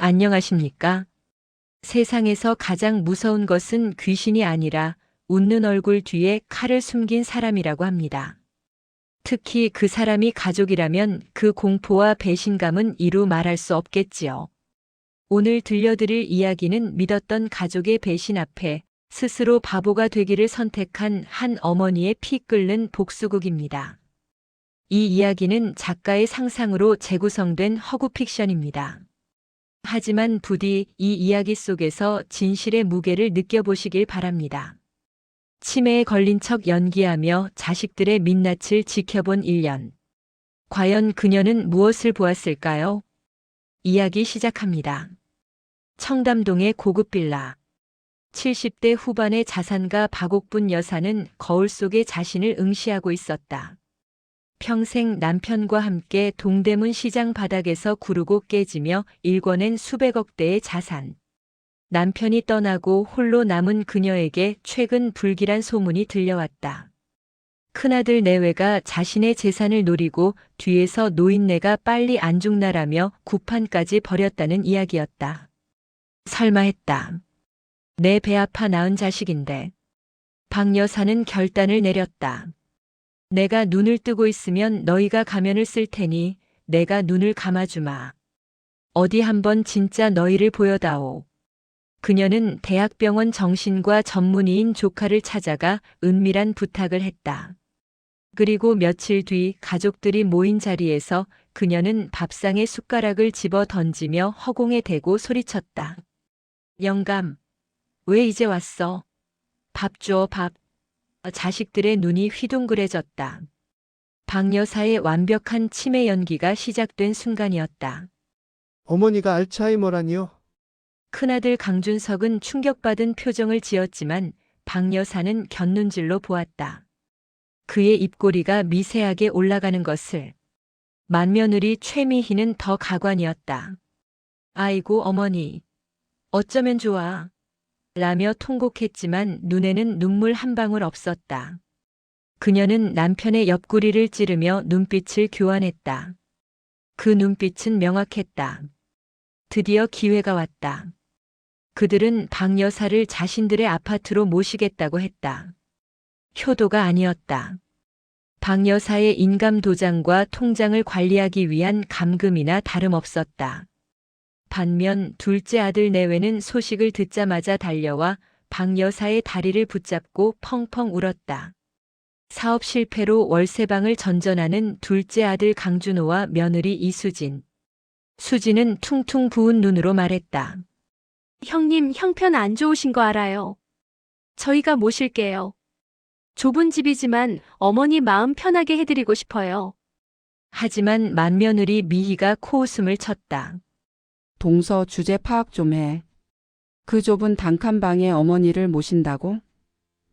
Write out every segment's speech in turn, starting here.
안녕하십니까? 세상에서 가장 무서운 것은 귀신이 아니라 웃는 얼굴 뒤에 칼을 숨긴 사람이라고 합니다. 특히 그 사람이 가족이라면 그 공포와 배신감은 이루 말할 수 없겠지요. 오늘 들려드릴 이야기는 믿었던 가족의 배신 앞에 스스로 바보가 되기를 선택한 한 어머니의 피 끓는 복수극입니다. 이 이야기는 작가의 상상으로 재구성된 허구 픽션입니다. 하지만 부디 이 이야기 속에서 진실의 무게를 느껴보시길 바랍니다. 치매에 걸린 척 연기하며 자식들의 민낯을 지켜본 1년. 과연 그녀는 무엇을 보았을까요? 이야기 시작합니다. 청담동의 고급 빌라. 70대 후반의 자산가 박옥분 여사는 거울 속에 자신을 응시하고 있었다. 평생 남편과 함께 동대문 시장 바닥에서 구르고 깨지며 일궈낸 수백억 대의 자산. 남편이 떠나고 홀로 남은 그녀에게 최근 불길한 소문이 들려왔다. 큰아들 내외가 자신의 재산을 노리고 뒤에서 노인네가 빨리 안 죽나라며 구판까지 벌였다는 이야기였다. 설마 했다. 내 배 아파 낳은 자식인데. 박 여사는 결단을 내렸다. 내가 눈을 뜨고 있으면 너희가 가면을 쓸 테니 내가 눈을 감아주마. 어디 한번 진짜 너희를 보여다오. 그녀는 대학병원 정신과 전문의인 조카를 찾아가 은밀한 부탁을 했다. 그리고 며칠 뒤 가족들이 모인 자리에서 그녀는 밥상에 숟가락을 집어 던지며 허공에 대고 소리쳤다. 영감, 왜 이제 왔어? 밥 줘, 밥. 자식들의 눈이 휘둥그레졌다. 박 여사의 완벽한 치매 연기가 시작된 순간이었다. 어머니가 알츠하이머라니요? 큰아들 강준석은 충격받은 표정을 지었지만 박 여사는 곁눈질로 보았다. 그의 입꼬리가 미세하게 올라가는 것을. 맏며느리 최미희는 더 가관이었다. 아이고 어머니, 어쩌면 좋아. 라며 통곡했지만 눈에는 눈물 한 방울 없었다. 그녀는 남편의 옆구리를 찌르며 눈빛을 교환했다. 그 눈빛은 명확했다. 드디어 기회가 왔다. 그들은 박 여사를 자신들의 아파트로 모시겠다고 했다. 효도가 아니었다. 박 여사의 인감 도장과 통장을 관리하기 위한 감금이나 다름없었다. 반면 둘째 아들 내외는 소식을 듣자마자 달려와 박 여사의 다리를 붙잡고 펑펑 울었다. 사업 실패로 월세방을 전전하는 둘째 아들 강준호와 며느리 이수진. 수진은 퉁퉁 부은 눈으로 말했다. 형님, 형편 안 좋으신 거 알아요. 저희가 모실게요. 좁은 집이지만 어머니 마음 편하게 해드리고 싶어요. 하지만 맏며느리 미희가 코웃음을 쳤다. 동서 주제 파악 좀 해. 그 좁은 단칸방에 어머니를 모신다고?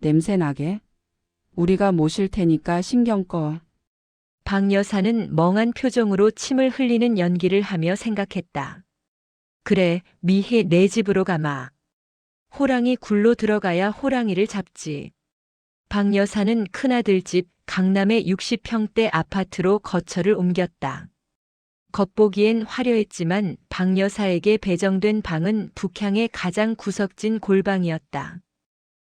냄새나게? 우리가 모실 테니까 신경 꺼. 박 여사는 멍한 표정으로 침을 흘리는 연기를 하며 생각했다. 그래, 미희 내 집으로 가마. 호랑이 굴로 들어가야 호랑이를 잡지. 박 여사는 큰아들 집 강남의 60평대 아파트로 거처를 옮겼다. 겉보기엔 화려했지만 박 여사에게 배정된 방은 북향의 가장 구석진 골방이었다.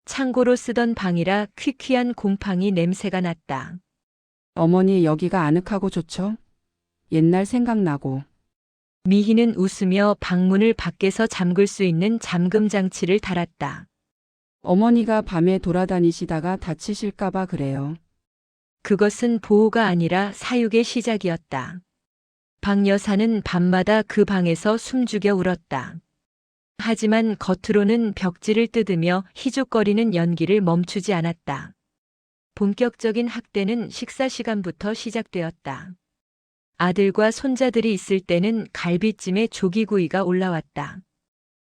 창고로 쓰던 방이라 퀴퀴한 곰팡이 냄새가 났다. 어머니 여기가 아늑하고 좋죠? 옛날 생각나고. 미희는 웃으며 방문을 밖에서 잠글 수 있는 잠금 장치를 달았다. 어머니가 밤에 돌아다니시다가 다치실까봐 그래요. 그것은 보호가 아니라 사육의 시작이었다. 박 여사는 밤마다 그 방에서 숨죽여 울었다. 하지만 겉으로는 벽지를 뜯으며 희죽거리는 연기를 멈추지 않았다. 본격적인 학대는 식사 시간부터 시작되었다. 아들과 손자들이 있을 때는 갈비찜에 조기구이가 올라왔다.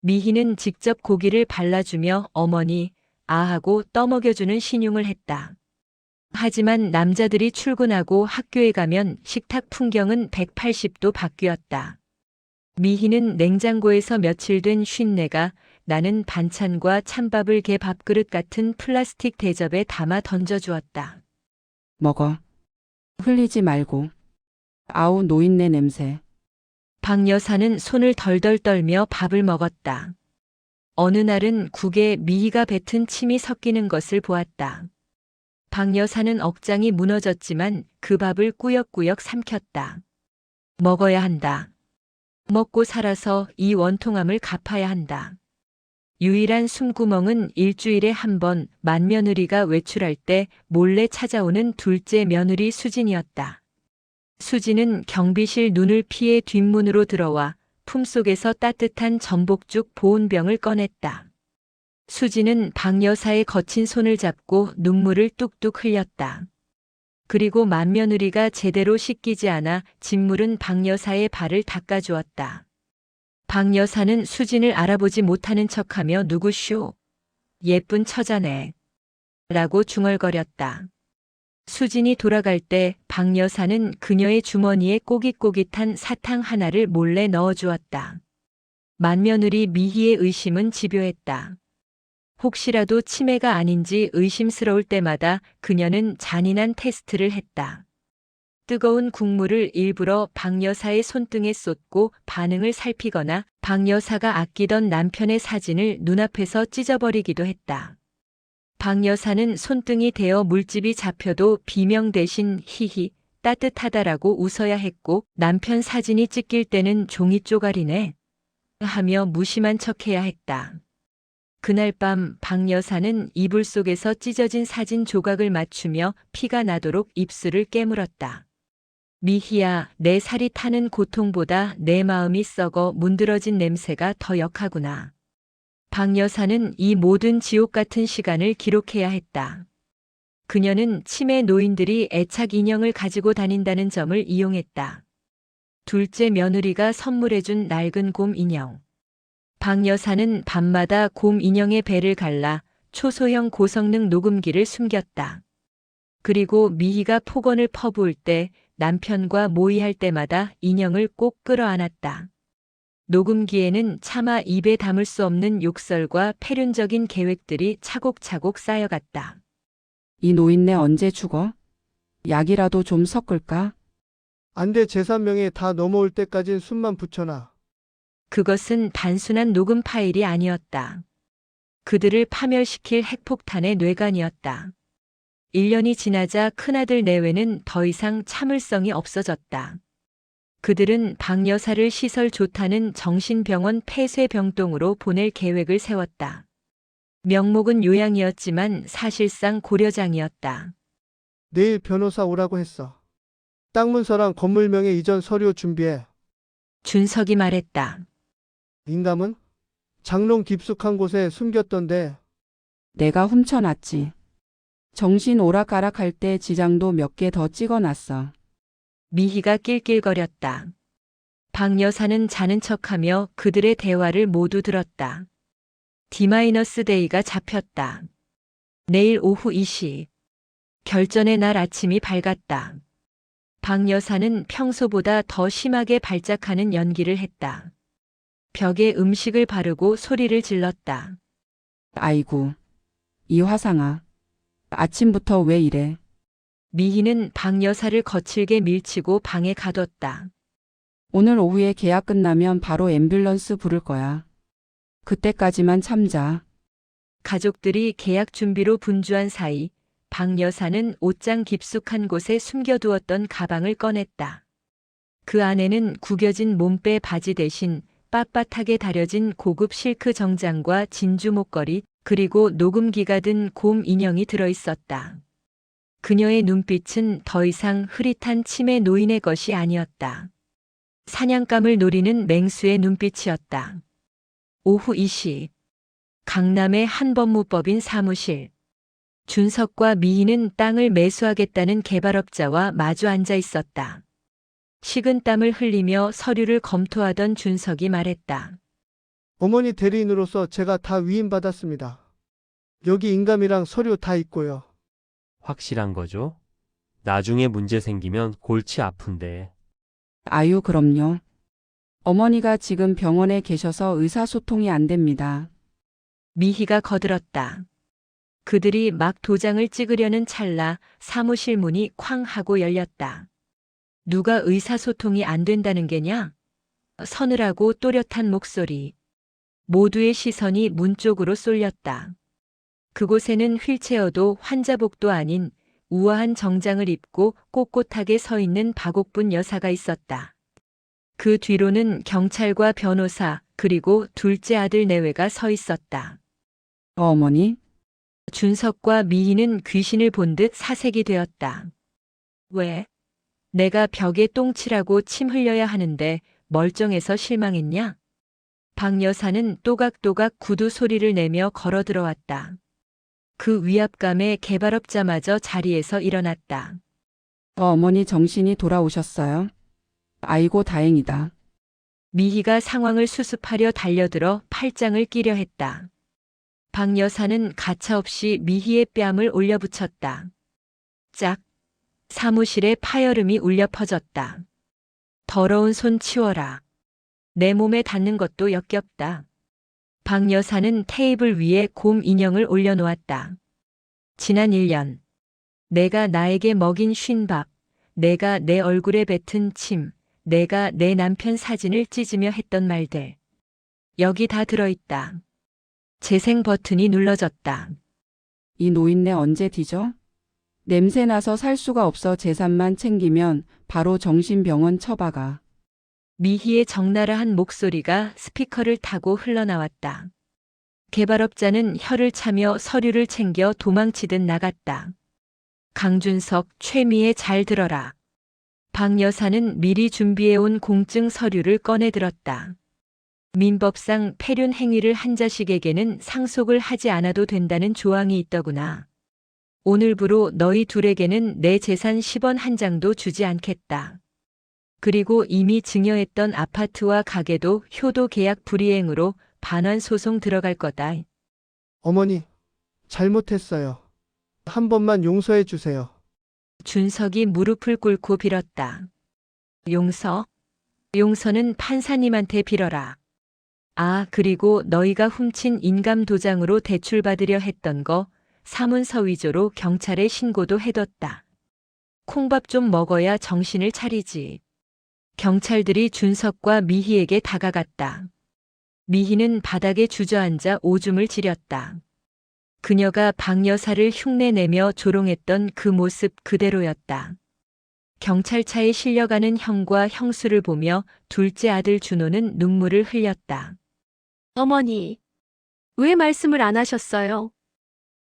미희는 직접 고기를 발라주며 어머니, 아하고 떠먹여주는 신용을 했다. 하지만 남자들이 출근하고 학교에 가면 식탁 풍경은 180도 바뀌었다. 미희는 냉장고에서 며칠 된 쉰내가 나는 반찬과 찬밥을 개 밥그릇 같은 플라스틱 대접에 담아 던져주었다. 먹어. 흘리지 말고. 아우 노인네 냄새. 박 여사는 손을 덜덜 떨며 밥을 먹었다. 어느 날은 국에 미희가 뱉은 침이 섞이는 것을 보았다. 박 여사는 억장이 무너졌지만 그 밥을 꾸역꾸역 삼켰다. 먹어야 한다. 먹고 살아서 이 원통함을 갚아야 한다. 유일한 숨구멍은 일주일에 한 번 맏며느리가 외출할 때 몰래 찾아오는 둘째 며느리 수진이었다. 수진은 경비실 눈을 피해 뒷문으로 들어와 품속에서 따뜻한 전복죽 보온병을 꺼냈다. 수진은 박 여사의 거친 손을 잡고 눈물을 뚝뚝 흘렸다. 그리고 맏며느리가 제대로 씻기지 않아 진물은 박 여사의 발을 닦아주었다. 박 여사는 수진을 알아보지 못하는 척하며 누구쇼? 예쁜 처자네. 라고 중얼거렸다. 수진이 돌아갈 때 박 여사는 그녀의 주머니에 꼬깃꼬깃한 사탕 하나를 몰래 넣어주었다. 맏며느리 미희의 의심은 집요했다. 혹시라도 치매가 아닌지 의심스러울 때마다 그녀는 잔인한 테스트를 했다. 뜨거운 국물을 일부러 박 여사의 손등에 쏟고 반응을 살피거나 박 여사가 아끼던 남편의 사진을 눈앞에서 찢어버리기도 했다. 박 여사는 손등이 데어 물집이 잡혀도 비명 대신 히히 따뜻하다라고 웃어야 했고 남편 사진이 찢길 때는 종이 쪼가리네 하며 무심한 척해야 했다. 그날 밤 박 여사는 이불 속에서 찢어진 사진 조각을 맞추며 피가 나도록 입술을 깨물었다. 미희야, 내 살이 타는 고통보다 내 마음이 썩어 문드러진 냄새가 더 역하구나. 박 여사는 이 모든 지옥 같은 시간을 기록해야 했다. 그녀는 치매 노인들이 애착 인형을 가지고 다닌다는 점을 이용했다. 둘째 며느리가 선물해준 낡은 곰 인형. 박 여사는 밤마다 곰 인형의 배를 갈라 초소형 고성능 녹음기를 숨겼다. 그리고 미희가 폭언을 퍼부을 때 남편과 모의할 때마다 인형을 꼭 끌어안았다. 녹음기에는 차마 입에 담을 수 없는 욕설과 패륜적인 계획들이 차곡차곡 쌓여갔다. 이 노인네 언제 죽어? 약이라도 좀 섞을까? 안 돼, 제3명에 다 넘어올 때까진 숨만 붙여놔. 그것은 단순한 녹음 파일이 아니었다. 그들을 파멸시킬 핵폭탄의 뇌관이었다. 1년이 지나자 큰아들 내외는 더 이상 참을성이 없어졌다. 그들은 박 여사를 시설 좋다는 정신병원 폐쇄병동으로 보낼 계획을 세웠다. 명목은 요양이었지만 사실상 고려장이었다. 내일 변호사 오라고 했어. 땅 문서랑 건물명의 이전 서류 준비해. 준석이 말했다. 인감은? 장롱 깊숙한 곳에 숨겼던데. 내가 훔쳐놨지. 정신 오락가락할 때 지장도 몇 개 더 찍어놨어. 미희가 낄낄거렸다. 박 여사는 자는 척하며 그들의 대화를 모두 들었다. D-데이가 잡혔다. 내일 오후 2시. 결전의 날 아침이 밝았다. 박 여사는 평소보다 더 심하게 발작하는 연기를 했다. 벽에 음식을 바르고 소리를 질렀다. 아이고, 이 화상아. 아침부터 왜 이래? 미희는 박 여사를 거칠게 밀치고 방에 가뒀다. 오늘 오후에 계약 끝나면 바로 앰뷸런스 부를 거야. 그때까지만 참자. 가족들이 계약 준비로 분주한 사이 박 여사는 옷장 깊숙한 곳에 숨겨두었던 가방을 꺼냈다. 그 안에는 구겨진 몸빼 바지 대신 빳빳하게 다려진 고급 실크 정장과 진주 목걸이 그리고 녹음기가 든 곰 인형이 들어있었다. 그녀의 눈빛은 더 이상 흐릿한 치매 노인의 것이 아니었다. 사냥감을 노리는 맹수의 눈빛이었다. 오후 2시. 강남의 한 법무법인 사무실. 준석과 미희는 땅을 매수하겠다는 개발업자와 마주 앉아 있었다. 식은 땀을 흘리며 서류를 검토하던 준석이 말했다. 어머니 대리인으로서 제가 다 위임받았습니다. 여기 인감이랑 서류 다 있고요. 확실한 거죠? 나중에 문제 생기면 골치 아픈데. 아유, 그럼요. 어머니가 지금 병원에 계셔서 의사소통이 안 됩니다. 미희가 거들었다. 그들이 막 도장을 찍으려는 찰나 사무실 문이 쾅 하고 열렸다. 누가 의사소통이 안 된다는 게냐? 서늘하고 또렷한 목소리. 모두의 시선이 문 쪽으로 쏠렸다. 그곳에는 휠체어도 환자복도 아닌 우아한 정장을 입고 꼿꼿하게 서 있는 박옥분 여사가 있었다. 그 뒤로는 경찰과 변호사 그리고 둘째 아들 내외가 서 있었다. 어머니, 준석과 미희는 귀신을 본 듯 사색이 되었다. 왜? 내가 벽에 똥칠하고 침 흘려야 하는데 멀쩡해서 실망했냐? 박 여사는 또각또각 구두 소리를 내며 걸어 들어왔다. 그 위압감에 개발업자마저 자리에서 일어났다. 어머니 정신이 돌아오셨어요? 아이고 다행이다. 미희가 상황을 수습하려 달려들어 팔짱을 끼려 했다. 박 여사는 가차없이 미희의 뺨을 올려붙였다. 짝! 사무실에 파열음이 울려 퍼졌다. 더러운 손 치워라. 내 몸에 닿는 것도 역겹다. 박 여사는 테이블 위에 곰 인형을 올려놓았다. 지난 1년, 내가 나에게 먹인 쉰밥, 내가 내 얼굴에 뱉은 침, 내가 내 남편 사진을 찢으며 했던 말들. 여기 다 들어있다. 재생 버튼이 눌러졌다. 이 노인네 언제 뒤져? 냄새나서 살 수가 없어 재산만 챙기면 바로 정신병원 처박아. 미희의 적나라한 목소리가 스피커를 타고 흘러나왔다. 개발업자는 혀를 차며 서류를 챙겨 도망치듯 나갔다. 강준석, 최미애 잘 들어라. 박 여사는 미리 준비해온 공증 서류를 꺼내 들었다. 민법상 폐륜 행위를 한 자식에게는 상속을 하지 않아도 된다는 조항이 있더구나. 오늘부로 너희 둘에게는 내 재산 10원 한 장도 주지 않겠다. 그리고 이미 증여했던 아파트와 가게도 효도 계약 불이행으로 반환 소송 들어갈 거다. 어머니, 잘못했어요. 한 번만 용서해 주세요. 준석이 무릎을 꿇고 빌었다. 용서? 용서는 판사님한테 빌어라. 아, 그리고 너희가 훔친 인감 도장으로 대출받으려 했던 거 사문서 위조로 경찰에 신고도 해뒀다. 콩밥 좀 먹어야 정신을 차리지. 경찰들이 준석과 미희에게 다가갔다. 미희는 바닥에 주저앉아 오줌을 지렸다. 그녀가 박 여사를 흉내내며 조롱했던 그 모습 그대로였다. 경찰차에 실려가는 형과 형수를 보며 둘째 아들 준호는 눈물을 흘렸다. 어머니, 왜 말씀을 안 하셨어요?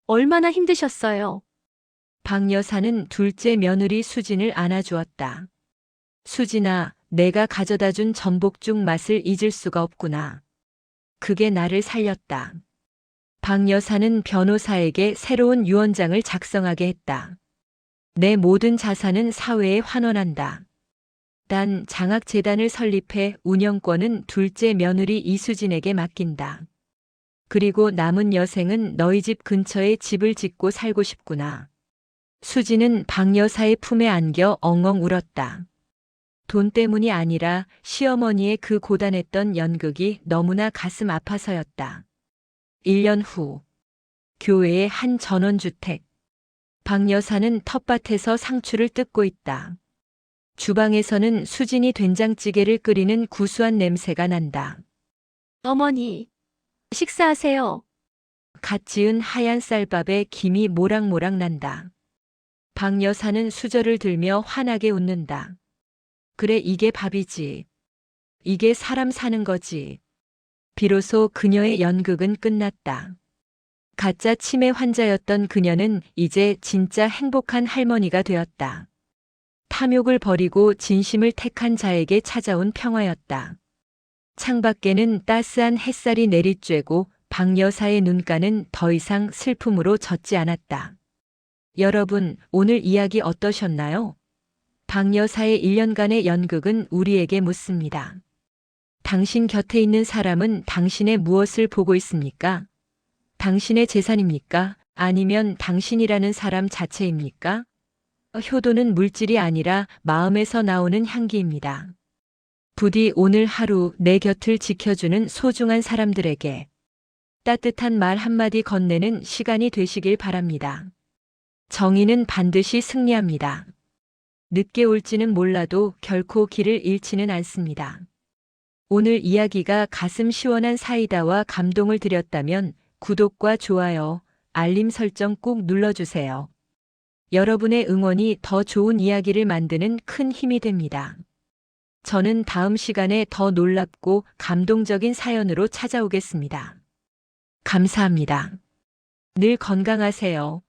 얼마나 힘드셨어요? 박 여사는 둘째 며느리 수진을 안아주었다. 수진아, 내가 가져다 준 전복죽 맛을 잊을 수가 없구나. 그게 나를 살렸다. 박 여사는 변호사에게 새로운 유언장을 작성하게 했다. 내 모든 자산은 사회에 환원한다. 단 장학재단을 설립해 운영권은 둘째 며느리 이수진에게 맡긴다. 그리고 남은 여생은 너희 집 근처에 집을 짓고 살고 싶구나. 수진은 박 여사의 품에 안겨 엉엉 울었다. 돈 때문이 아니라 시어머니의 그 고단했던 연극이 너무나 가슴 아파서였다. 1년 후, 교회의 한 전원주택. 박 여사는 텃밭에서 상추를 뜯고 있다. 주방에서는 수진이 된장찌개를 끓이는 구수한 냄새가 난다. 어머니, 식사하세요. 갓 지은 하얀 쌀밥에 김이 모락모락 난다. 박 여사는 수저를 들며 환하게 웃는다. 그래, 이게 밥이지. 이게 사람 사는 거지. 비로소 그녀의 연극은 끝났다. 가짜 치매 환자였던 그녀는 이제 진짜 행복한 할머니가 되었다. 탐욕을 버리고 진심을 택한 자에게 찾아온 평화였다. 창밖에는 따스한 햇살이 내리쬐고 박 여사의 눈가는 더 이상 슬픔으로 젖지 않았다. 여러분, 오늘 이야기 어떠셨나요? 박 여사의 1년간의 연극은 우리에게 묻습니다. 당신 곁에 있는 사람은 당신의 무엇을 보고 있습니까? 당신의 재산입니까? 아니면 당신이라는 사람 자체입니까? 효도는 물질이 아니라 마음에서 나오는 향기입니다. 부디 오늘 하루 내 곁을 지켜주는 소중한 사람들에게 따뜻한 말 한마디 건네는 시간이 되시길 바랍니다. 정의는 반드시 승리합니다. 늦게 올지는 몰라도 결코 길을 잃지는 않습니다. 오늘 이야기가 가슴 시원한 사이다와 감동을 드렸다면 구독과 좋아요, 알림 설정 꼭 눌러주세요. 여러분의 응원이 더 좋은 이야기를 만드는 큰 힘이 됩니다. 저는 다음 시간에 더 놀랍고 감동적인 사연으로 찾아오겠습니다. 감사합니다. 늘 건강하세요.